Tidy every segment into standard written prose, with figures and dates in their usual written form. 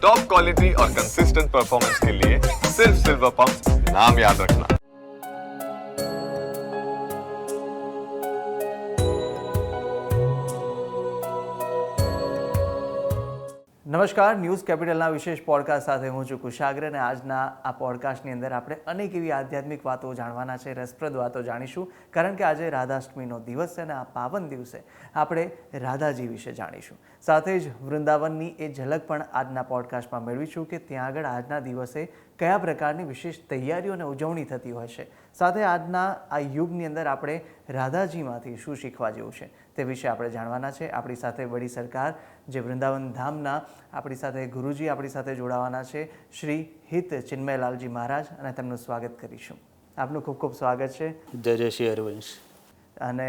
Top quality और consistent performance के लिए सिर्फ सिल्वर पंप नाम याद रखना। નમસ્કાર, ન્યૂઝ કેપિટલના વિશેષ પોડકાસ્ટ સાથે હું છું કુશાગ્ર અને આજના આ પોડકાસ્ટની અંદર આપણે અનેક એવી આધ્યાત્મિક વાતો જાણવાના છે, રસપ્રદ વાતો જાણીશું. કારણ કે આજે રાધાષ્ટમીનો દિવસ છે અને આ પાવન દિવસે આપણે રાધાજી વિશે જાણીશું. સાથે જ વૃંદાવનની એ ઝલક પણ આજના પોડકાસ્ટમાં મેળવીશું કે ત્યાં આગળ આજના દિવસે કયા પ્રકારની વિશેષ તૈયારીઓ અને ઉજવણી થતી હોય છે. સાથે આજના આ યુગની અંદર આપણે રાધાજીમાંથી શું શીખવા જેવું છે તે વિશે આપણે જાણવાના છે. આપણી સાથે વડી સરકાર જે વૃંદાવન ધામના આપણી સાથે ગુરુજી આપણી સાથે જોડાવાના છે, શ્રી હિત ચિન્મયલાલજી મહારાજ, અને તેમનું સ્વાગત કરીશું. આપનું ખૂબ ખૂબ સ્વાગત છે. જય જય શ્રી હરિવંશ. અને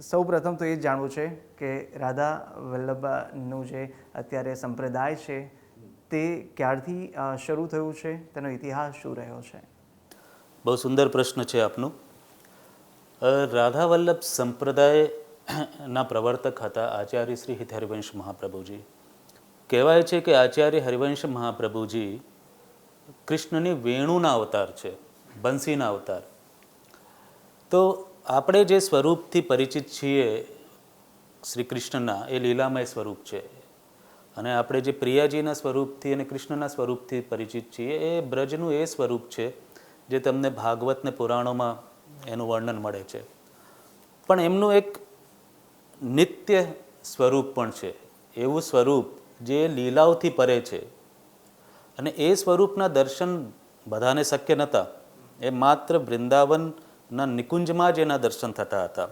સૌ પ્રથમ તો એ જ જાણવું છે કે રાધા વલ્લભનું જે અત્યારે સંપ્રદાય છે તે ક્યારથી શરૂ થયું છે, તેનો ઇતિહાસ શું રહ્યો છે? બહુ સુંદર પ્રશ્ન છે આપનો. રાધા વલ્લભ સંપ્રદાયના પ્રવર્તક હતા આચાર્ય શ્રી હિત હરિવંશ મહાપ્રભુજી. કહેવાય છે કે આચાર્ય હરિવંશ મહાપ્રભુજી કૃષ્ણની વેણુના અવતાર છે, બંસીના અવતાર. તો આપણે જે સ્વરૂપથી પરિચિત છીએ શ્રી કૃષ્ણના, એ લીલામય સ્વરૂપ છે. અને આપણે જે પ્રિયાજીના સ્વરૂપથી અને કૃષ્ણના સ્વરૂપથી પરિચિત છીએ એ બ્રજનું એ સ્વરૂપ છે જે તમને ભાગવત ને પુરાણોમાં એનું વર્ણન મળે છે. પણ એમનું એક નિત્ય સ્વરૂપ પણ છે, એવું સ્વરૂપ જે લીલાઓથી પરે છે. અને એ સ્વરૂપના દર્શન બધાને શક્ય નહોતા. એ માત્ર વૃંદાવનના નિકુંજમાં જ એના દર્શન થતા હતા.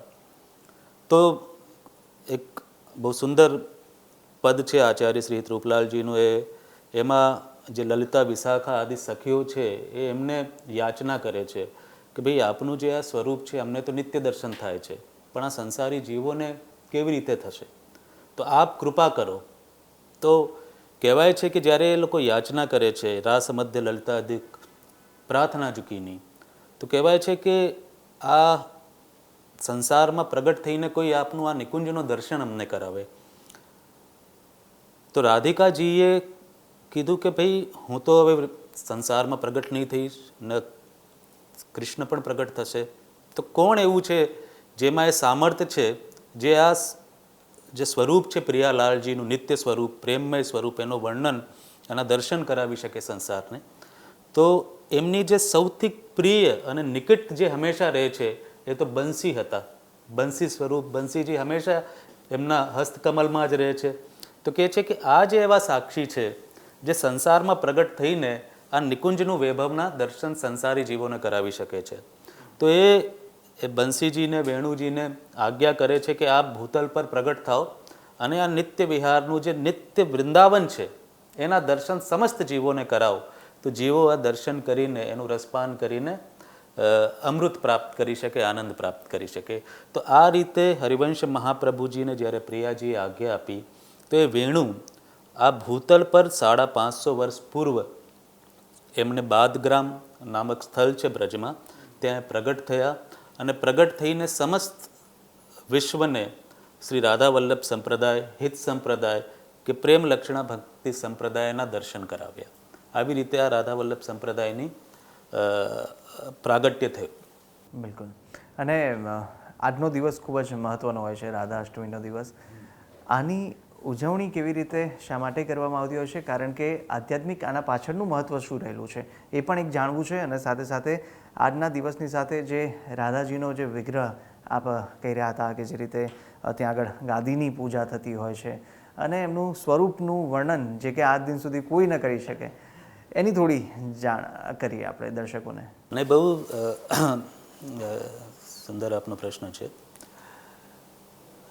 તો એક બહુ સુંદર પદ છે આચાર્ય શ્રી રૂપલાલજીનું. એમાં જે લલિતા વિશાખા આદિ સખીઓ છે એ એમને યાચના કરે છે કે ભાઈ આપનું જે આ સ્વરૂપ છે અમને તો નિત્ય દર્શન થાય છે, પણ આ સંસારી જીવોને કેવી રીતે થશે, તો આપ કૃપા કરો. તો કહેવાય છે કે જ્યારે એ લોકો યાચના કરે છે, રાસ મધ્ય લલિતા અધિક પ્રાર્થના ઝૂકીની, તો કહેવાય છે કે આ સંસારમાં પ્રગટ થઈને કોઈ આપનું આ નિકુંજનું દર્શન અમને કરાવે. તો રાધિકાજીએ કીધું કે ભાઈ હું તો હવે સંસારમાં પ્રગટ નહીં થઈશ, ન કૃષ્ણ પણ પ્રગટ થશે, તો કોણ એવું છે જેમાં એ સામર્થ્ય છે જે આ જે સ્વરૂપ છે પ્રિયાલાલજીનું નિત્ય સ્વરૂપ, પ્રેમમય સ્વરૂપ, એનું વર્ણન, એના દર્શન કરાવી શકે સંસારને. તો એમની જે સૌથી પ્રિય અને નિકટ જે હંમેશા રહે છે એ તો બંસી હતા. બંસી સ્વરૂપ, બંસીજી હંમેશા એમના હસ્તકમલમાં જ રહે છે. તો કહે છે કે આ જે એવા સાક્ષી છે જે સંસારમાં પ્રગટ થઈને આ નિકુંજનું વૈભવના દર્શન સંસારી જીવોને કરાવી શકે છે. તો એ બંસીજીને, વેણુજીને આજ્ઞા કરે છે કે આપ ભૂતલ પર પ્રગટ થાઓ અને આ નિત્ય વિહારનું જે નિત્ય વૃંદાવન છે એના દર્શન સમસ્ત જીવોને કરાવો. તો જીવો આ દર્શન કરીને એનું રસપાન કરીને અમૃત પ્રાપ્ત કરી શકે, આનંદ પ્રાપ્ત કરી શકે. તો આ રીતે હરિવંશ મહાપ્રભુજીને જ્યારે પ્રિયાજીએ આજ્ઞા આપી તો એ વેણુ આ ભૂતલ પર 550 વર્ષ પૂર્વ એમને બાદગ્રામ નામક સ્થળ છે બ્રજમાં, ત્યાં પ્રગટ થયા અને પ્રગટ થઈને સમસ્ત વિશ્વને શ્રી રાધા વલ્લભ સંપ્રદાય, હિત સંપ્રદાય કે પ્રેમ લક્ષણા ભક્તિ સંપ્રદાયના દર્શન કરાવ્યા. આવી રીતે આ રાધા વલ્લભ સંપ્રદાયની પ્રાગટ્ય થયું. બિલકુલ. અને આજનો દિવસ ખૂબ જ મહત્ત્વનો હોય છે, રાધાષ્ટમીનો દિવસ. આની ઉજવણી કેવી રીતે, શા માટે કરવામાં આવતી હોય છે? કારણ કે આધ્યાત્મિક આના પાછળનું મહત્ત્વ શું રહેલું છે એ પણ એક જાણવું છે. અને સાથે સાથે આજના દિવસની સાથે જે રાધાજીનો જે વિગ્રહ આપ કહી રહ્યા હતા કે જે રીતે ત્યાં આગળ ગાદીની પૂજા થતી હોય છે અને એમનું સ્વરૂપનું વર્ણન જે કે આજ દિન સુધી કોઈ ન કરી શકે, એની થોડી જાણ કરીએ આપણે દર્શકોને. અને બહુ સુંદર આપનો પ્રશ્ન છે.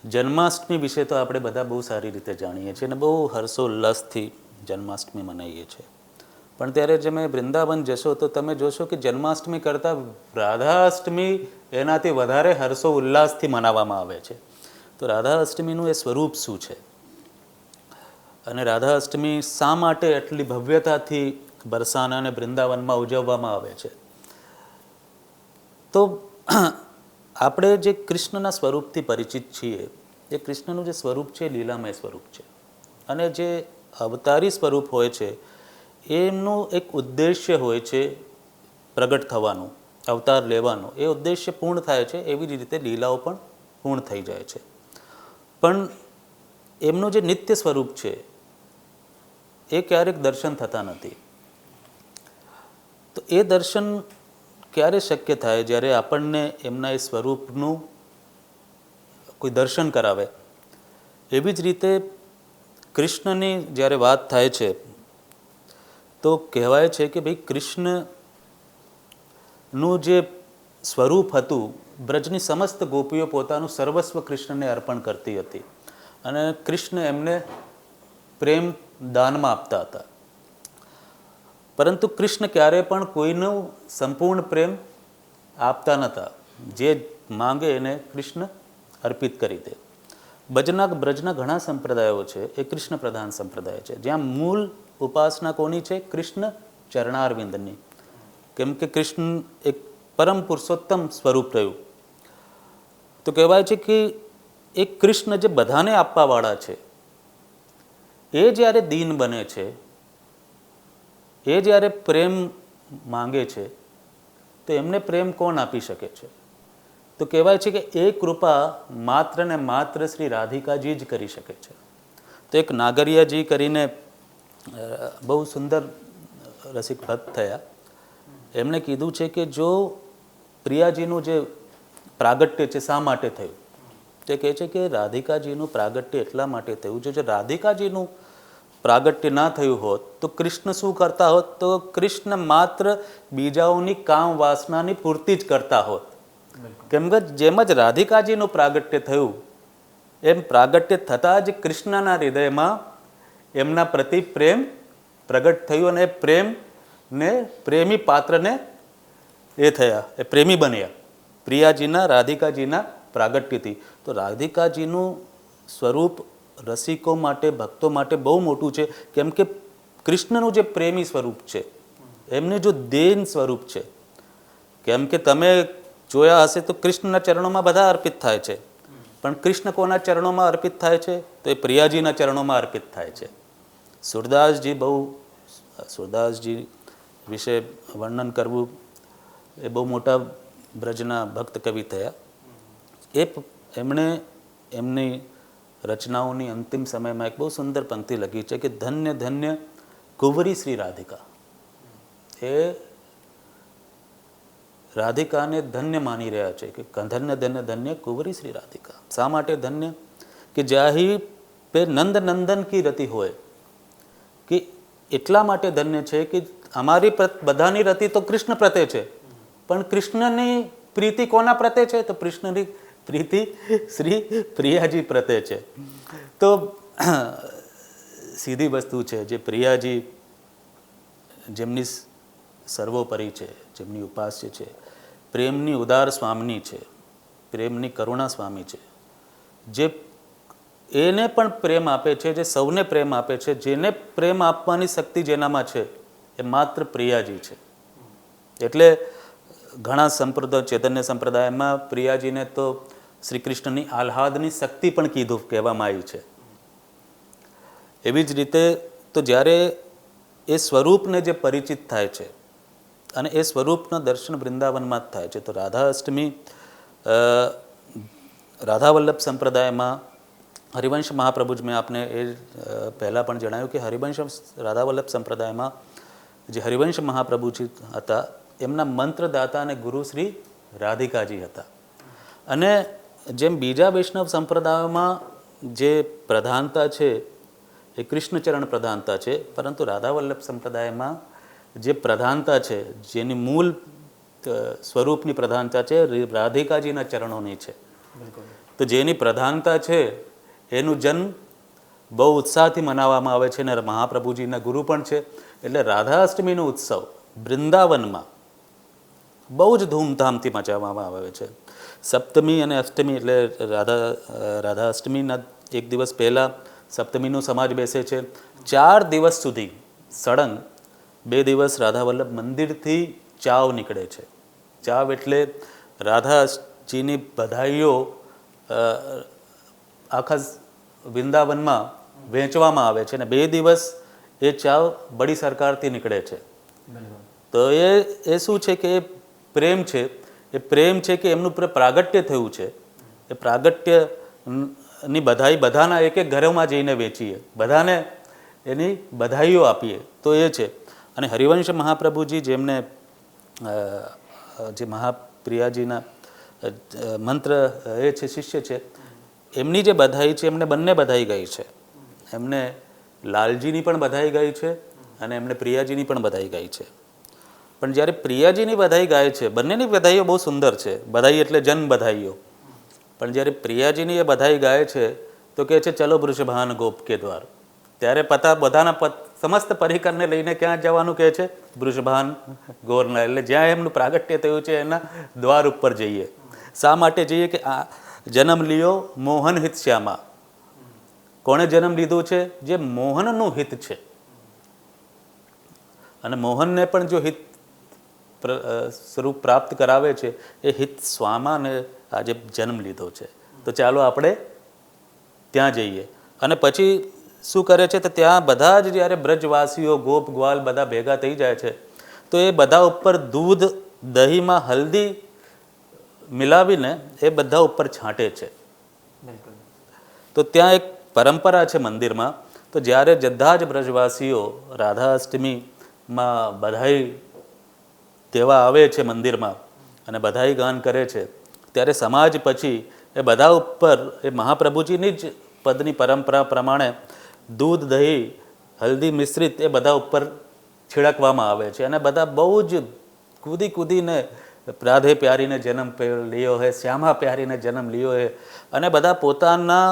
જન્માષ્ટમી વિશે તો આપણે બધા બહુ સારી રીતે જાણીએ છીએ અને બહુ હર્ષોલ્લાસથી જન્માષ્ટમી મનાવીએ છીએ. પણ ત્યારે તમે વૃંદાવન જશો તો તમે જોશો કે જન્માષ્ટમી કરતાં રાધાષ્ટમી એનાથી વધારે હર્ષો ઉલ્લાસથી મનાવવામાં આવે છે. તો રાધાષ્ટમીનું એ સ્વરૂપ શું છે અને રાધાષ્ટમી શા માટે આટલી ભવ્યતાથી બરસાના અને વૃંદાવનમાં ઉજવવામાં આવે છે? તો આપણે જે કૃષ્ણના સ્વરૂપથી પરિચિત છીએ, એ કૃષ્ણનું જે સ્વરૂપ છે લીલામય સ્વરૂપ છે. અને જે અવતારી સ્વરૂપ હોય છે એમનું એક ઉદ્દેશ્ય હોય છે પ્રગટ થવાનું, અવતાર લેવાનો. એ ઉદ્દેશ્ય પૂર્ણ થાય છે, એવી જ રીતે લીલાઓ પણ પૂર્ણ થઈ જાય છે. પણ એમનું જે નિત્ય સ્વરૂપ છે એ ક્યારેક દર્શન થતા નથી. તો એ દર્શન ક્યારે શક્ય થાય? જ્યારે આપણને એમના એ સ્વરૂપનું કોઈ દર્શન કરાવે. એવી જ રીતે કૃષ્ણની જ્યારે વાત થાય છે તો કહેવાય છે કે ભાઈ કૃષ્ણનું જે સ્વરૂપ હતું, બ્રજની સમસ્ત ગોપીઓ પોતાનું સર્વસ્વ કૃષ્ણને અર્પણ કરતી હતી અને કૃષ્ણ એમને પ્રેમ દાનમાં આપતા હતા. પરંતુ કૃષ્ણ ક્યારેય પણ કોઈનો સંપૂર્ણ પ્રેમ આપતા નહોતા. જે માંગે એને કૃષ્ણ અર્પિત કરી દે. બ્રજના ઘણા સંપ્રદાયો છે એ કૃષ્ણ પ્રધાન સંપ્રદાય છે, જ્યાં મૂળ ઉપાસના કોની છે? કૃષ્ણ ચરણારવિંદની. કેમ કે કૃષ્ણ એક પરમ પુરુષોત્તમ સ્વરૂપ રહ્યું. તો કહેવાય છે કે એ કૃષ્ણ જે બધાને આપવાવાળા છે, એ જ્યારે દીન બને છે, એ જ્યારે પ્રેમ માંગે છે, તો એમને પ્રેમ કોણ આપી શકે છે? તો કહેવાય છે કે એ કૃપા માત્ર ને માત્ર શ્રી રાધિકાજી જ કરી શકે છે. તો એક નાગરિયાજી કરીને બહુ સુંદર રસિક ભક્ત થયા. એમણે કીધું છે કે જો પ્રિયાજીનું જે પ્રાગટ્ય છે શા માટે થયું? તે કહે છે કે રાધિકાજીનું પ્રાગટ્ય એટલા માટે થયું છે. જો રાધિકાજીનું પ્રાગટ્ય ના થયું હોત તો કૃષ્ણ શું કરતા હોત? તો કૃષ્ણ માત્ર બીજાઓની કામ વાસનાની પૂર્તિ જ કરતા હોત. કેમ કે જેમ જ રાધિકાજીનું પ્રાગટ્ય થયું એમ પ્રાગટ્ય થતાં જ કૃષ્ણના હૃદયમાં એમના પ્રતિ પ્રેમ પ્રગટ થયું અને પ્રેમને પ્રેમી પાત્રને એ થયા, એ પ્રેમી બન્યા પ્રિયાજીના રાધિકાજીના પ્રાગટ્યથી. તો રાધિકાજીનું સ્વરૂપ રસિકો માટે, ભક્તો માટે બહુ મોટું છે. કેમ કે કૃષ્ણનું જે પ્રેમી સ્વરૂપ છે, એમનું જો દેન સ્વરૂપ છે. કેમ કે તમે જોયા હશે તો કૃષ્ણના ચરણોમાં બધા અર્પિત થાય છે, પણ કૃષ્ણ કોના ચરણોમાં અર્પિત થાય છે? તો એ પ્રિયાજીના ચરણોમાં અર્પિત થાય છે. સુરદાસજી વિશે વર્ણન કરવું એ બહુ મોટા બ્રજના ભક્ત કવિ થયા. એમણે એમની રચનાઓની અંતિમ સમયમાં એક બહુ સુંદર પંક્તિ લખી છે કે ધન્ય ધન્ય કુંવરી શ્રી રાધિકા. એ રાધિકાને ધન્ય માની રહ્યા છે કે ધન્ય ધન્ય ધન્ય કુંવરી શ્રી રાધિકા. શા માટે ધન્ય? કે જાહી પે નંદ નંદન કી રતિ હોય. કે એટલા માટે ધન્ય છે કે અમારી બધાની રતિ તો કૃષ્ણ પ્રત્યે છે, પણ કૃષ્ણની પ્રીતિ કોના પ્રત્યે છે? તો કૃષ્ણની પ્રીતિ શ્રી પ્રિયાજી પ્રત્યે છે. તો સીધી વસ્તુ છે, જે પ્રિયાજી જેમની સર્વોપરી છે, જેમની ઉપાસ્ય છે, પ્રેમની ઉદાર સ્વામિની છે, પ્રેમની કરુણા સ્વામી છે, જે એને પણ પ્રેમ આપે છે, જે સૌને પ્રેમ આપે છે, જેને પ્રેમ આપવાની શક્તિ જેનામાં છે એ માત્ર પ્રિયાજી છે. એટલે ઘણા સંપ્રદાય, ચૈતન્ય સંપ્રદાયમાં પ્રિયાજીને તો શ્રી કૃષ્ણની આહ્લાદની શક્તિ પણ કહેવામાં આવી છે. એવી જ રીતે તો જ્યારે એ સ્વરૂપને જે પરિચિત થાય છે અને એ સ્વરૂપના દર્શન વૃંદાવનમાં જ થાય છે. તો રાધા અષ્ટમી રાધાવલ્લભ સંપ્રદાયમાં હરિવંશ મહાપ્રભુ જ મેં આપને એ પહેલાં પણ જણાવ્યું કે હરિવંશ રાધાવલ્લભ સંપ્રદાયમાં જે હરિવંશ મહાપ્રભુજી હતા એમના મંત્રદાતા અને ગુરુ શ્રી રાધિકાજી હતા. અને જેમ બીજા વૈષ્ણવ સંપ્રદાયોમાં જે પ્રધાનતા છે એ કૃષ્ણચરણ પ્રધાનતા છે, પરંતુ રાધાવલ્લભ સંપ્રદાયમાં જે પ્રધાનતા છે, જેની મૂળ સ્વરૂપની પ્રધાનતા છે, રાધિકાજીના ચરણોની છે. તો જેની પ્રધાનતા છે એનું જન્મ બહુ ઉત્સાહથી મનાવવામાં આવે છે અને મહાપ્રભુજીના ગુરુ પણ છે. એટલે રાધા અષ્ટમીનો ઉત્સવ વૃંદાવનમાં બહુ જ ધૂમધામથી મચાવવામાં આવે છે. સપ્તમી અને અષ્ટમી એટલે રાધા અષ્ટમીના એક દિવસ પહેલાં સપ્તમીનો સમાજ બેસે છે. 4 દિવસ સુધી સળંગ 2 દિવસ રાધાવલ્લભ મંદિરથી ચાવ નીકળે છે. ચાવ એટલે રાધાજીની બધાઈઓ આખા વૃંદાવનમાં વહેંચવામાં આવે છે અને 2 દિવસ એ ચાવ બડી સરકારથી નીકળે છે. તો એ શું છે કે એ પ્રેમ છે, એ પ્રેમ છે કે એમનું પ્રાગટ્ય થયું છે. એ પ્રાગટ્યની બધાઈ બધાના એક એક ઘરોમાં જઈને વેચીએ, બધાને એની બધાઈઓ આપીએ, તો એ છે. અને હરિવંશ મહાપ્રભુજી જેમને જે મહાપ્રિયાજીના મંત્ર એ છે શિષ્ય છે, એમની જે બધાઈ છે એમને બંને બધાઈ ગઈ છે. એમને લાલજીની પણ બધાઈ ગઈ છે અને એમને પ્રિયાજીની પણ બધાઈ ગઈ છે. પણ જ્યારે પ્રિયાજીની બધાઈ ગાય છે, બંનેની બધાઈઓ બહુ સુંદર છે, બધાઈ એટલે જન્મ બધાઈઓ. પણ જ્યારે પ્રિયાજીની એ બધાઈ ગાય છે તો કહે છે ચલો વૃષભાન ગોપ કે દ્વાર. ત્યારે બધાના સમસ્ત પરિકરને લઈને ક્યાં જવાનું કહે છે? વૃષભાન ગોરના, એટલે જ્યાં એમનું પ્રાગટ્ય થયું છે એના દ્વાર ઉપર જઈએ. શા માટે જઈએ? કે આ જન્મ લિયો મોહન હિત શ્યામા. કોણે જન્મ લીધો છે? જે મોહનનું હિત છે. અને મોહનને પણ જો હિત સ્વરૂપ પ્રાપ્ત કરાવે છે એ હિત સ્વામાને આજે જન્મ લીધો છે. તો ચાલો આપણે ત્યાં જઈએ. અને પછી શું કરે છે? તો ત્યાં બધા જ જ્યારે બ્રજવાસીઓ ગોપ ગ્વાલ બધા ભેગા થઈ જાય છે તો એ બધા ઉપર દૂધ દહીંમાં હલ્દી મિલાવીને એ બધા ઉપર છાંટે છે. તો ત્યાં એક પરંપરા છે મંદિરમાં. તો જ્યારે બધા જ બ્રજવાસીઓ રાધા અષ્ટમીમાં બધાઈ દેવા આવે છે મંદિરમાં અને બધાઈ ગાન કરે છે, ત્યારે સમાજ પછી એ બધા ઉપર એ મહાપ્રભુજીની જ પદની પરંપરા પ્રમાણે દૂધ દહીં હલ્દી મિશ્રિત એ બધા ઉપર છિડકવામાં આવે છે. અને બધા બહુ જ કૂદી કૂદીને રાધે પ્યારીને જન્મ લ્યો હે, શ્યામા પ્યારીને જન્મ લ્યો હે, અને બધા પોતાના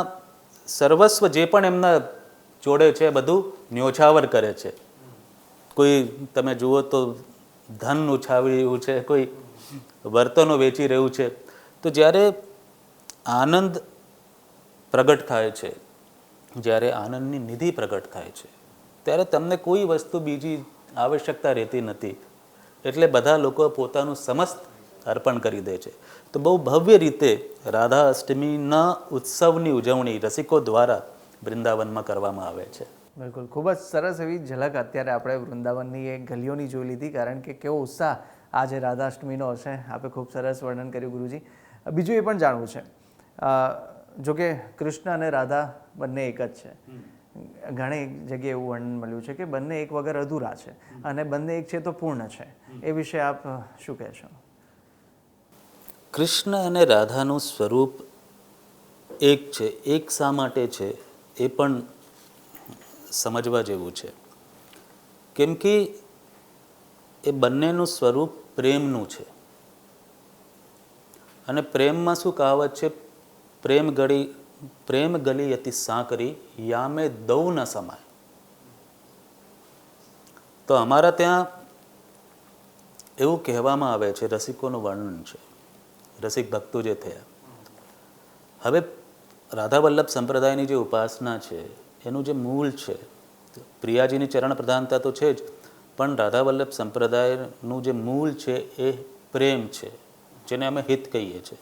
સર્વસ્વ જે પણ એમના જોડે છે બધું ન્યોછાવર કરે છે. કોઈ તમે જુઓ તો ધન ઉછાવી રહ્યું છે, કોઈ વર્તનો વેચી રહ્યું છે. તો જ્યારે આનંદ પ્રગટ થાય છે, જ્યારે આનંદની નિધિ પ્રગટ થાય છે, ત્યારે તમને કોઈ વસ્તુ બીજી આવશ્યકતા રહેતી નથી. એટલે બધા લોકો પોતાનું સમસ્ત અર્પણ કરી દે છે. તો બહુ ભવ્ય રીતે રાધા અષ્ટમીના ઉત્સવની ઉજવણી રસિકો દ્વારા વૃંદાવનમાં કરવામાં આવે છે. બિલકુલ, ખૂબ જ સરસ એવી ઝલક અત્યારે આપણે વૃંદાવનની એ ગલીઓની જોઈ લીધી, કારણ કે કેવો ઉત્સાહ આજે રાધાષ્ટમીનો હશે. આપે ખૂબ સરસ વર્ણન કર્યું ગુરુજી. બીજું એ પણ જાણવું છે, જોકે કૃષ્ણ અને રાધા બંને એક જ છે. ઘણી જગ્યાએ એવું વર્ણન મળ્યું છે કે બંને એક વગર અધૂરા છે અને બંને એક છે તો પૂર્ણ છે. એ વિશે આપ શું કહેશો? કૃષ્ણ અને રાધાનું સ્વરૂપ એક છે. એક શા માટે છે એ પણ સમજવા જેવું છે. કેમ કે એ બંનેનું સ્વરૂપ પ્રેમનું છે. અને પ્રેમમાં શું કહાવત છે? પ્રેમ ગલી અતિ સાંકરી યામે દૌ ન સમાય. તો અમારા ત્યાં એવું કહેવામાં આવે છે, રસિકોનું વર્ણન છે, રસિક ભક્તો જે થયા. હવે રાધા વલ્લભ સંપ્રદાયની જે ઉપાસના છે એનું જે મૂળ છે, પ્રિયાજીની ચરણ પ્રધાનતા તો છે જ, પણ રાધા વલ્લભ સંપ્રદાયનું જે મૂળ છે એ પ્રેમ છે, જેને અમે હિત કહીએ છીએ.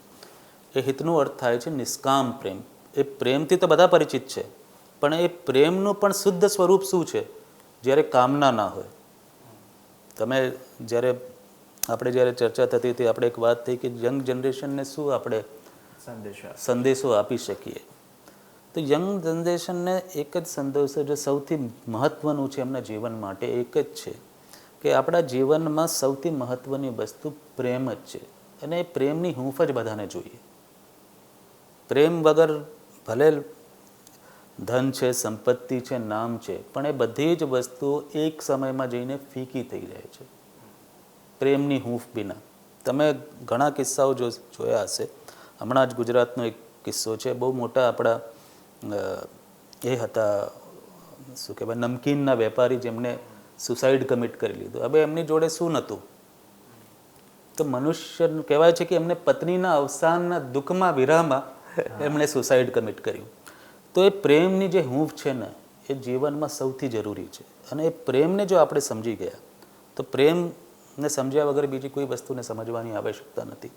એ હિતનો અર્થ થાય છે નિષ્કામ પ્રેમ. એ પ્રેમથી તો બધા પરિચિત છે, પણ એ પ્રેમનું પણ શુદ્ધ સ્વરૂપ શું છે? જ્યારે કામના ના હોય. તમે આપણે જ્યારે ચર્ચા થતી હતી, આપણે એક વાત થઈ કે યંગ જનરેશનને શું આપણે સંદેશો આપી શકીએ. તો યંગ જનરેશનને એક જ સંદેશો જે સૌથી મહત્ત્વનું છે એમના જીવન માટે, એક જ છે કે આપણા જીવનમાં સૌથી મહત્ત્વની વસ્તુ પ્રેમ જ છે. અને એ પ્રેમની હૂંફ જ બધાને જોઈએ. પ્રેમ વગર ભલે ધન છે, સંપત્તિ છે, નામ છે, પણ એ બધી જ વસ્તુઓ એક સમયમાં જઈને ફીકી થઈ જાય છે પ્રેમની હૂંફ વિના. તમે ઘણા કિસ્સાઓ જોયા હશે. હમણાં જ ગુજરાતનો એક કિસ્સો છે, બહુ મોટા આપણા એ હતા, શું કહેવાય, નમકીનના વેપારી, જેમને સુસાઇડ કમિટ કરી લીધું. હવે એમની જોડે શું નહોતું? તો મનુષ્ય કહેવાય છે કે એમને પત્નીના અવસાનના દુઃખમાં, વિરહમાં એમણે સુસાઇડ કમિટ કર્યું. તો એ પ્રેમની જે હૂંફ છે ને, એ જીવનમાં સૌથી જરૂરી છે. અને એ પ્રેમને જો આપણે સમજી ગયા તો પ્રેમને સમજ્યા વગર બીજી કોઈ વસ્તુને સમજવાની આવશ્યકતા નથી.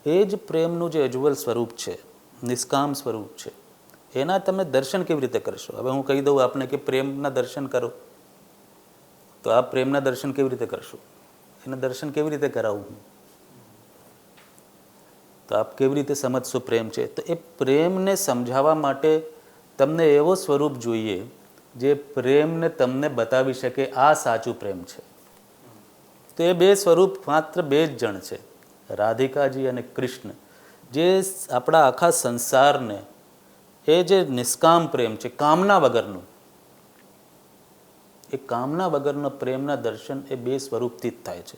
એ જ પ્રેમનું જે અજ્વલ સ્વરૂપ છે, નિષ્કામ સ્વરૂપ છે, એના તમે દર્શન કેવી રીતે કરશો? હવે હું કહી દઉં આપને કે પ્રેમના દર્શન કરો, તો આ પ્રેમના દર્શન કેવી રીતે કરશું? એના દર્શન કેવી રીતે કરાવું? તો આપ કેવી રીતે સમજશો પ્રેમ છે? તો એ પ્રેમને સમજાવવા માટે તમને એવો સ્વરૂપ જોઈએ જે પ્રેમને તમને બતાવી શકે આ સાચું પ્રેમ છે. તો એ બે સ્વરૂપ માત્ર બે જ જણ છે, રાધિકાજી અને કૃષ્ણ, જે આપણા આખા સંસારને એ જે નિષ્કામ પ્રેમ છે, કામના વગરનું, એ કામના વગરના પ્રેમના દર્શન એ બે સ્વરૂપથી જ થાય છે.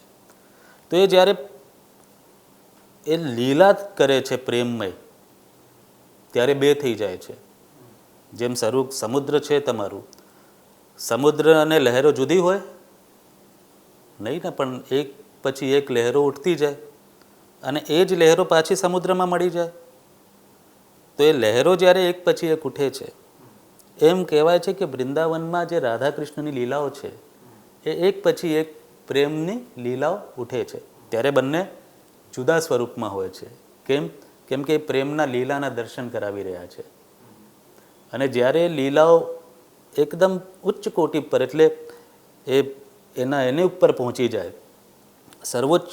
તો એ જ્યારે એ લીલા કરે છે પ્રેમમય, ત્યારે બે થઈ જાય છે. જેમ સમુદ્ર છે તમારું, સમુદ્ર અને લહેરો જુદી હોય નહીં ને, પણ એક પછી એક લહેરો ઉઠતી જાય અને એ જ લહેરો પાછી સમુદ્રમાં મળી જાય. તો એ લહેરો જ્યારે એક પછી એક ઉઠે છે, એમ કહેવાય છે કે વૃંદાવનમાં જે રાધા કૃષ્ણની લીલાઓ છે એ એક પછી એક પ્રેમની લીલાઓ ઉઠે છે. ત્યારે બંને જુદા સ્વરૂપમાં હોય છે. કેમ કે એ પ્રેમના લીલાના દર્શન કરાવી રહ્યા છે. અને જ્યારે લીલાઓ એકદમ ઉચ્ચ કોટી પર, એટલે એની ઉપર પહોંચી જાય, સર્વોચ્ચ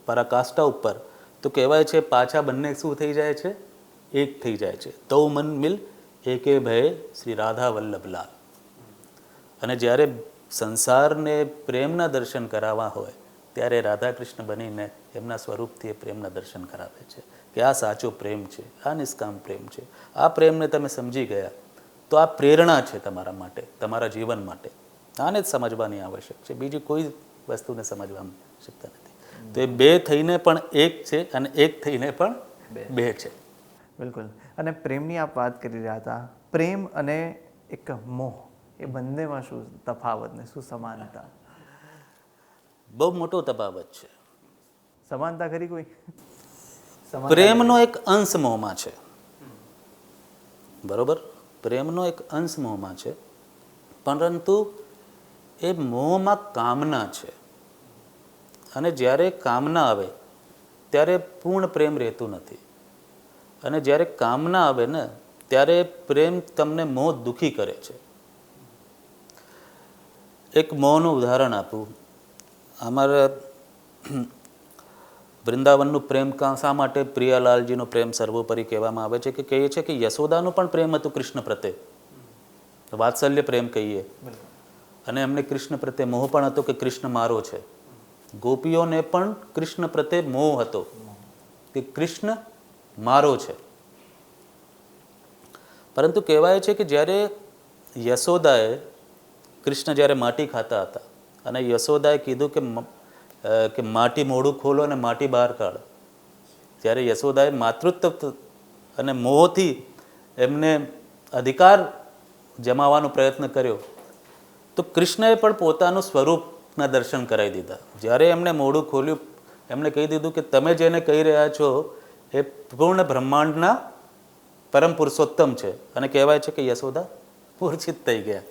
પરાકાષ્ઠા ઉપર, તો કહેવાય છે પાછા બંને શું થઈ જાય છે? એક થઈ જાય છે. તૌ મન મિલ એકે ભય શ્રી રાધા વલ્લભલાલ. અને જ્યારે સંસારને પ્રેમના દર્શન કરાવવા હોય ત્યારે રાધા કૃષ્ણ બનીને એમના સ્વરૂપથી એ પ્રેમના દર્શન કરાવે છે કે આ સાચો પ્રેમ છે, આ નિષ્કામ પ્રેમ છે. આ પ્રેમને તમે સમજી ગયા તો આ પ્રેરણા છે તમારા માટે, તમારા જીવન માટે. આને જ સમજવાની આવશ્યક છે, બીજી કોઈ વસ્તુને સમજવાની આવશ્યકતા નથી. તો એ બે થઈને પણ એક છે અને એક થઈને પણ બે છે. બિલકુલ. અને પ્રેમની આપ વાત કરી રહ્યા હતા, પ્રેમ અને એક મોહ, એ બંનેમાં શું તફાવત ને શું સમાનતા? બહુ મોટો તફાવત છે. સમાનતા ખરી કોઈ? પ્રેમનો એક અંશ મોહમાં છે, બરોબર? પ્રેમનો એક અંશ મોહમાં છે, પરંતુ એ મોહમાં કામના છે. અને જ્યારે કામના આવે ત્યારે પૂર્ણ પ્રેમ રહેતું નથી. અને જ્યારે કામના આવે ને ત્યારે પ્રેમ તમને મોહ દુઃખી કરે છે. એક મોહનું ઉદાહરણ આપું. અમારા વૃંદાવનનું પ્રેમ શા માટે પ્રિયાલાલજીનો પ્રેમ સર્વોપરી કહેવામાં આવે છે? કે કહીએ છે કે યશોદાનું પણ પ્રેમ હતું કૃષ્ણ પ્રત્યે, વાત્સલ્ય પ્રેમ કહીએ. અને એમને કૃષ્ણ પ્રત્યે મોહ પણ હતો કે કૃષ્ણ મારો છે. ગોપીઓને પણ કૃષ્ણ પ્રત્યે મોહ હતો કે કૃષ્ણ મારો છે. પરંતુ કહેવાય છે કે જ્યારે યશોદાએ, કૃષ્ણ જ્યારે માટી ખાતા હતા અને યશોદાએ કીધું કે માટી મોઢું ખોલો અને માટી બહાર કાઢ, ત્યારે યશોદાએ માતૃત્વ અને મોહથી એમને અધિકાર જમાવવાનો પ્રયત્ન કર્યો, તો કૃષ્ણએ પણ પોતાનું સ્વરૂપના દર્શન કરાવી દીધા. જ્યારે એમને મોઢું ખોલ્યું, એમણે કહી દીધું કે તમે જેને કહી રહ્યા છો એ પૂર્ણ બ્રહ્માંડના પરમ પુરુષોત્તમ છે. અને કહેવાય છે કે યશોદા મૂર્છિત થઈ ગયા.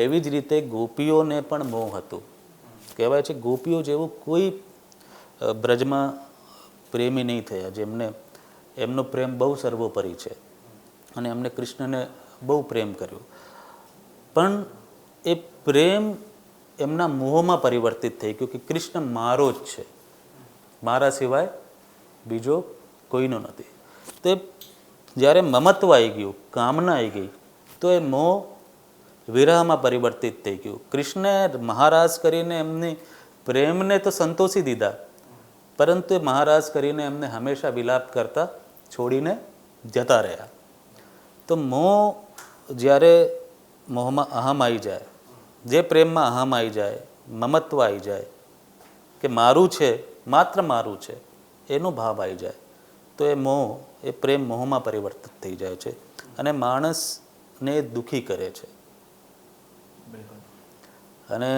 એવી જ રીતે ગોપીઓને પણ મોહ હતું. કહેવાય છે ગોપીઓ જેવું કોઈ બ્રજમાં પ્રેમી નહીં થયા જેમને એમનો પ્રેમ બહુ સર્વોપરી છે અને એમને કૃષ્ણને બહુ પ્રેમ કર્યો. પણ એ પ્રેમ એમના મોહમાં પરિવર્તિત થઈ ગયું કે કૃષ્ણ મારો જ છે, મારા સિવાય બીજો કોઈનો નથી. તે જ્યારે મમત્વ આવી ગયું, કામના આવી ગઈ, તો એ મોહ વિરહમાં પરિવર્તિત થઈ ગયું. કૃષ્ણે મહારાજ કરીને એમની પ્રેમને તો સંતોષી દીધા, પરંતુ એ મહારાજ કરીને એમને હંમેશા વિલાપ કરતા છોડીને જતા રહ્યા. તો મોહ, જ્યારે મોહમાં અહમ આવી જાય, જે પ્રેમમાં અહમ આવી જાય, મમત્વ આવી જાય કે મારું છે, માત્ર મારું છે, એનો ભાવ આવી જાય, તો એ મોહ, એ પ્રેમ મોહમાં પરિવર્તિત થઈ જાય છે અને માણસને દુઃખી કરે છે. અને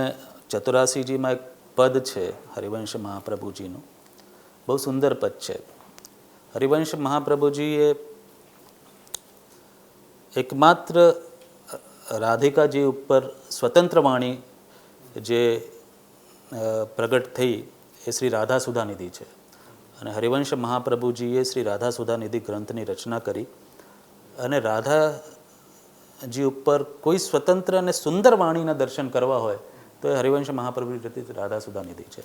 ચતુરાસીજીમાં એક પદ છે હરિવંશ મહાપ્રભુજીનું, બહુ સુંદર પદ છે. હરિવંશ મહાપ્રભુજીએ એકમાત્ર રાધિકાજી ઉપર સ્વતંત્ર વાણી જે પ્રગટ થઈ એ શ્રી રાધા સુધાનિધિ છે. અને હરિવંશ મહાપ્રભુજીએ શ્રી રાધા સુધાનિધિ ગ્રંથની રચના કરી અને જી ઉપર કોઈ સ્વતંત્ર અને સુંદર વાણીના દર્શન કરવા હોય તો એ હરિવંશ મહાપ્રભુ રચિત રાધા સુધાનિધિ છે.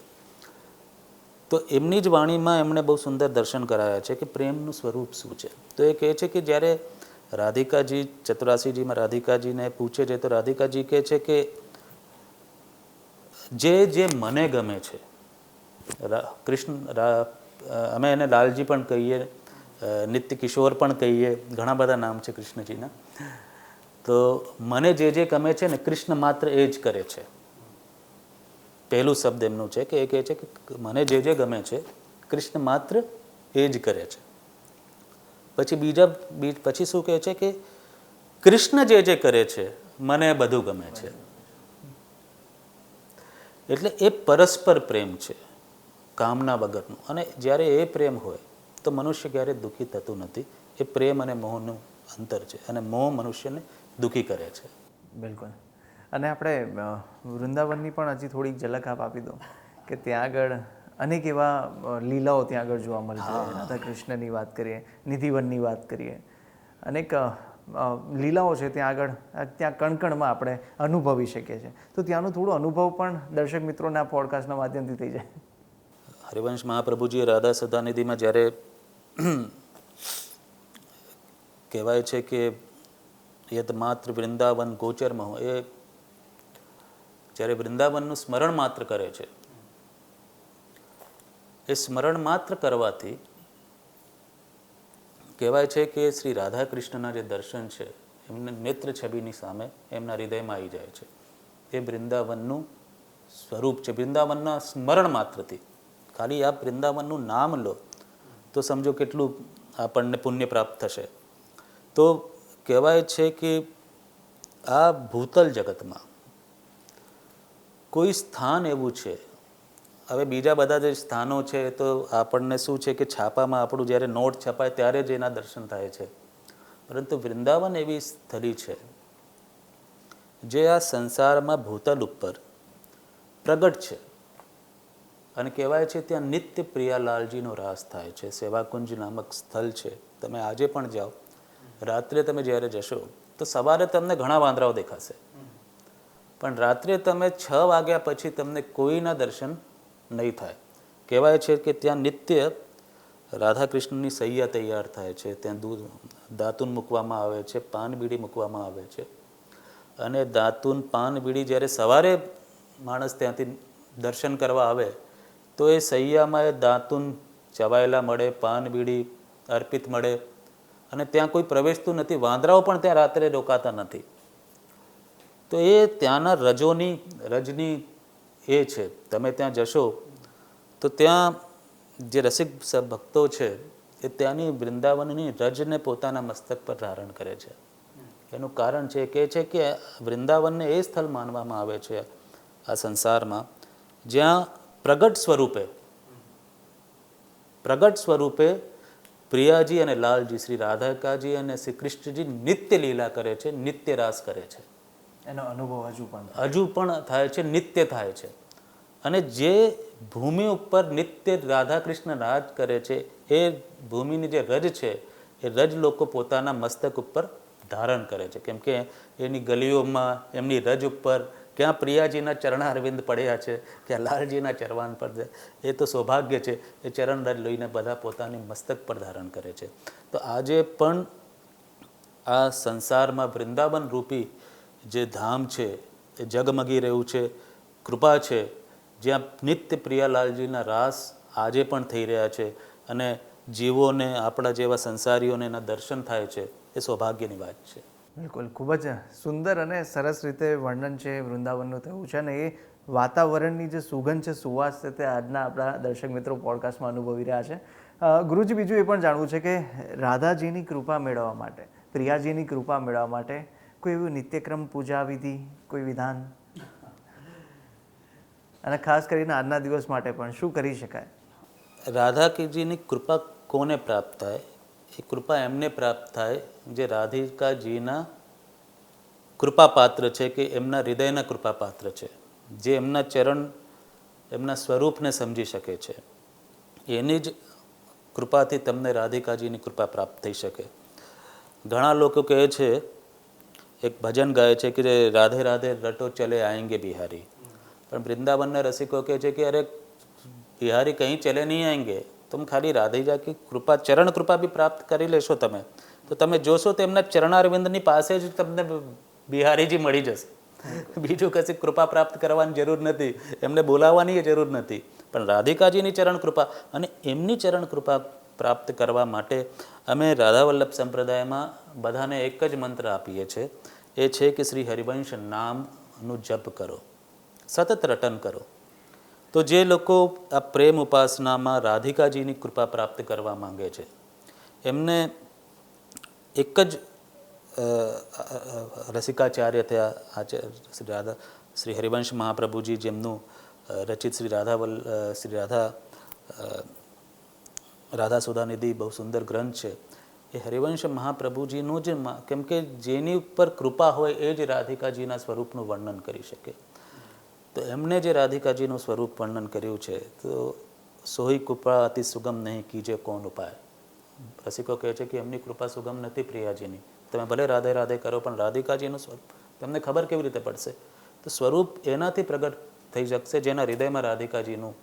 તો એમની જ વાણીમાં એમણે બહુ સુંદર દર્શન કરાયા છે કે પ્રેમનું સ્વરૂપ શું છે. તો એ કહે છે કે જ્યારે રાધિકાજી ચતુરાસીજીમાં રાધિકાજીને પૂછે છે તો રાધિકાજી કહે છે કે જે મને ગમે છે, કૃષ્ણ અમે એને લાલજી પણ કહીએ, નિત્ય કિશોર પણ કહીએ, ઘણા બધા નામ છે કૃષ્ણજીના. તો મને જે ગમે છે ને કૃષ્ણ માત્ર એ જ કરે છે. પહેલું શબ્દ એમનું છે કે એ કહે છે કે મને જે ગમે છે કૃષ્ણ માત્ર એ જ કરે છે. પછી શું કહે છે કે કૃષ્ણ જે કરે છે મને બધું ગમે છે. એટલે એ પરસ્પર પ્રેમ છે, કામના વગરનું. અને જ્યારે એ પ્રેમ હોય તો મનુષ્ય ક્યારેય દુઃખી થતું નથી. એ પ્રેમ અને મોહનું અંતર છે અને મોહ મનુષ્યને દુઃખી કરે છે. બિલકુલ. અને આપણે વૃંદાવનની પણ હજી થોડીક ઝલક આપ આપી દો કે ત્યાં આગળ અનેક એવા લીલાઓ ત્યાં આગળ જોવા મળે છે. રાધા કૃષ્ણની વાત કરીએ, નિધિવનની વાત કરીએ, અનેક લીલાઓ છે ત્યાં આગળ, ત્યાં કણકણમાં આપણે અનુભવી શકીએ છીએ. તો ત્યાંનો થોડો અનુભવ પણ દર્શક મિત્રોને આ પોડકાસ્ટના માધ્યમથી થઈ જાય. હરિવંશ મહાપ્રભુજીએ રાધા સદાનિધિમાં જ્યારે કહેવાય છે કે યત માત્ર વૃંદાવન ગોચરમાં એ જ્યારે વૃંદાવનનું સ્મરણ માત્ર કરે છે, એ સ્મરણ માત્ર કરવાથી કહેવાય છે કે શ્રી રાધા કૃષ્ણના જે દર્શન છે એમને નેત્ર છબીની સામે એમના હૃદયમાં આવી જાય છે. એ વૃંદાવનનું સ્વરૂપ છે. વૃંદાવનના સ્મરણ માત્રથી, ખાલી આપ વૃંદાવનનું નામ લો તો સમજો કેટલું આપણને પુણ્ય પ્રાપ્ત થશે. તો કહેવાય છે કે આ ભૂતલ જગતમાં કોઈ સ્થાન એવું છે, હવે બીજા બધા જે સ્થાનો છે તો આપણને શું છે કે છાપામાં આપણું જ્યારે નોટ છપાય ત્યારે જ એના દર્શન થાય છે. પરંતુ વૃંદાવન એવી સ્થળી છે જે આ સંસારમાં ભૂતલ ઉપર પ્રગટ છે. અને કહેવાય છે ત્યાં નિત્ય પ્રિયાલાલજીનો રાસ થાય છે. સેવાકુંજ નામક સ્થળ છે. તમે આજે પણ જાઓ, રાત્રે તમે જ્યારે જશો તો સવારે તમને ઘણા વાંદરાઓ દેખાશે, પણ રાત્રે તમે 6 વાગ્યા પછી તમને કોઈના દર્શન નહીં થાય. કહેવાય છે કે ત્યાં નિત્ય રાધા કૃષ્ણની સૈયા તૈયાર થાય છે. ત્યાં દૂધ દાતુન મૂકવામાં આવે છે, પાન બીડી મૂકવામાં આવે છે. અને દાતુન પાન બીડી જ્યારે સવારે માણસ ત્યાંથી દર્શન કરવા આવે તો એ સૈયામાં એ દાતુન ચવાયેલા મળે, પાન બીડી અર્પિત મળે. અને ત્યાં કોઈ પ્રવેશતું નથી. વાંદરાઓ પણ ત્યાં રાત્રે રોકાતા નથી. તો એ ત્યાંના રજની એ છે. તમે ત્યાં જશો તો ત્યાં જે રસિક ભક્તો છે એ ત્યાંની વૃંદાવનની રજને પોતાના મસ્તક પર ધારણ કરે છે. એનું કારણ છે કે વૃંદાવનને એ સ્થળ માનવામાં આવે છે આ સંસારમાં જ્યાં પ્રગટ સ્વરૂપે પ્રિયાજી અને લાલજી, શ્રી રાધાકાજી અને શ્રી કૃષ્ણજી નિત્ય લીલા કરે છે, નિત્ય રાસ કરે છે. એનો અનુભવ હજુ પણ થાય છે, નિત્ય થાય છે. અને જે ભૂમિ ઉપર નિત્ય રાધા કૃષ્ણ રાજ કરે છે એ ભૂમિની જે રજ છે એ રજ લોકો પોતાના મસ્તક ઉપર ધારણ કરે છે. કેમ કે એની ગલીઓમાં એમની રજ ઉપર ક્યાં પ્રિયાજીના ચરણારવિંદ પડ્યા છે, ક્યાં લાલજીના ચરવાન પર, એ તો સૌભાગ્ય છે. એ ચરણ રજ લઈને બધા પોતાની મસ્તક પર ધારણ કરે છે. તો આજે પણ આ સંસારમાં વૃંદાવન રૂપી જે ધામ છે એ જગમગી રહ્યું છે. કૃપા છે જ્યાં નિત્ય પ્રિયાલાલજીના રાસ આજે પણ થઈ રહ્યા છે અને જીવોને, આપણા જેવા સંસારીઓને એના દર્શન થાય છે. એ સૌભાગ્યની વાત છે. બિલકુલ. ખૂબ જ સુંદર અને સરસ રીતે વર્ણન છે વૃંદાવનનું થયું છે. અને એ વાતાવરણની જે સુગંધ છે, સુવાસ છે, તે આજના આપણા દર્શક મિત્રો પોડકાસ્ટમાં અનુભવી રહ્યા છે. ગુરુજી, બીજું એ પણ જાણવું છે કે રાધાજીની કૃપા મેળવવા માટે, પ્રિયાજીની કૃપા મેળવવા માટે કોઈ એવું નિત્યક્રમ, પૂજા વિધિ, કોઈ વિધાન, અને ખાસ કરીને આજના દિવસ માટે પણ શું કરી શકાય? રાધાજીની કૃપા કોને પ્રાપ્ત થાય? એ કૃપા એમને પ્રાપ્ત થાય જે રાધિકાજીના કૃપાપાત્ર છે, કે એમના હૃદયના કૃપાપાત્ર છે, જે એમના ચરણ, એમના સ્વરૂપને સમજી શકે છે. એની જ કૃપાથી તમને રાધિકાજીની કૃપા પ્રાપ્ત થઈ શકે. ઘણા લોકો કહે છે એક ભજન ગાય છે કે રાધે રાધે રટો ચલે આएंगे બિહારી, પણ વૃંદાવનના રસિકો કહે છે કે અરે બિહારી કहीं ચલે નહીં આएंगे, तुम ખાલી રાધેજા કી કૃપા ચરણ કૃપા બી પ્રાપ્ત કરી લેશો તમે તો તમે જોશો તો એમના ચરણારવિંદની પાસે જ તમને બિહારીજી મળી જશે. બીજું કશી કૃપા પ્રાપ્ત કરવાની જરૂર નથી, એમને બોલાવવાની જરૂર નથી, પણ રાધિકાજીની ચરણ કૃપા અને એમની ચરણ કૃપા પ્રાપ્ત કરવા માટે અમે રાધાવલ્લભ સંપ્રદાયમાં બધાને એક જ મંત્ર આપીએ છીએ, એ છે કે શ્રી હરિવંશ નામનું જપ કરો, સતત રટન કરો. તો જે લોકો આ પ્રેમ ઉપાસનામાં રાધિકાજીની કૃપા પ્રાપ્ત કરવા માંગે છે એમને એક જ રસિકાચાર્ય થયા આચાર્ય શ્રી હરિવંશ મહાપ્રભુજી, જેમનું રચિત શ્રી રાધા સુધાનિધિ બહુ સુંદર ગ્રંથ છે. એ હરિવંશ મહાપ્રભુજીનું જ, કેમ કે જેની ઉપર કૃપા હોય એ જ રાધિકાજીના સ્વરૂપનું વર્ણન કરી શકે. તો એમને જે રાધિકાજીનું સ્વરૂપ વર્ણન કર્યું છે, તો સોહી કૃપા અતિ સુગમ નહીં કીજે કોણ ઉપાય. રસિકો કહે છે કે એમની કૃપા સુગમ નથી પ્રિયાજીની, તમે ભલે રાધે રાધે કરો પણ રાધિકાજીનું સ્વરૂપ તમને ખબર કેવી રીતે પડશે? તો સ્વરૂપ એનાથી પ્રગટ થઈ શકશે જેના હૃદયમાં રાધિકાજીનું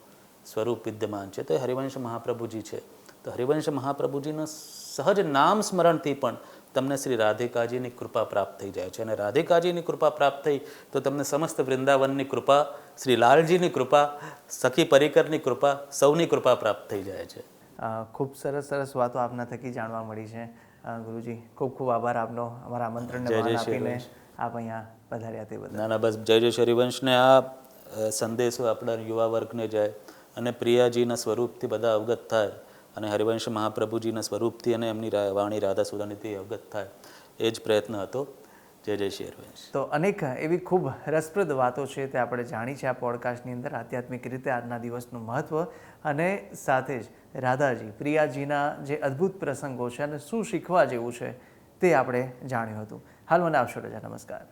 સ્વરૂપ વિદ્યમાન છે, તો એ હરિવંશ મહાપ્રભુજી છે. તો હરિવંશ મહાપ્રભુજીના સહજ નામ સ્મરણથી પણ તમને શ્રી રાધિકાજીની કૃપા પ્રાપ્ત થઈ જાય છે, અને રાધિકાજીની કૃપા પ્રાપ્ત થઈ તો તમને સમસ્ત વૃંદાવનની કૃપા, શ્રી લાલજીની કૃપા, સખી પરિકરની કૃપા, સૌની કૃપા પ્રાપ્ત થઈ જાય છે. ખૂબ સરસ સરસ વાતો આપના થકી જાણવા મળી છે. ગુરુજી, ખૂબ ખૂબ આભાર આપનો, અમારા આમંત્રણને માન આપીને આપ અહીંયા પધાર્યા તે બદલ. ના બસ જય જય હરિવંશને આ સંદેશો આપણા યુવા વર્ગને જાય અને પ્રિયાજીના સ્વરૂપથી બધા અવગત થાય અને હરિવંશ મહાપ્રભુજીના સ્વરૂપથી અને એમની વાણી રાધા સુધાનિધિથી અવગત થાય, એ જ પ્રયત્ન હતો. જય જય શ્રી હરિવંશ. તો અનેક એવી ખૂબ રસપ્રદ વાતો છે તે આપણે જાણી છે આ પોડકાસ્ટની અંદર, આધ્યાત્મિક રીતે આજના દિવસનું મહત્ત્વ અને સાથે જ રાધાજી પ્રિયાજીના જે અદ્ભુત પ્રસંગો છે અને શું શીખવા જેવું છે તે આપણે જાણ્યું હતું. હાલ મને આપશો રજા. નમસ્કાર.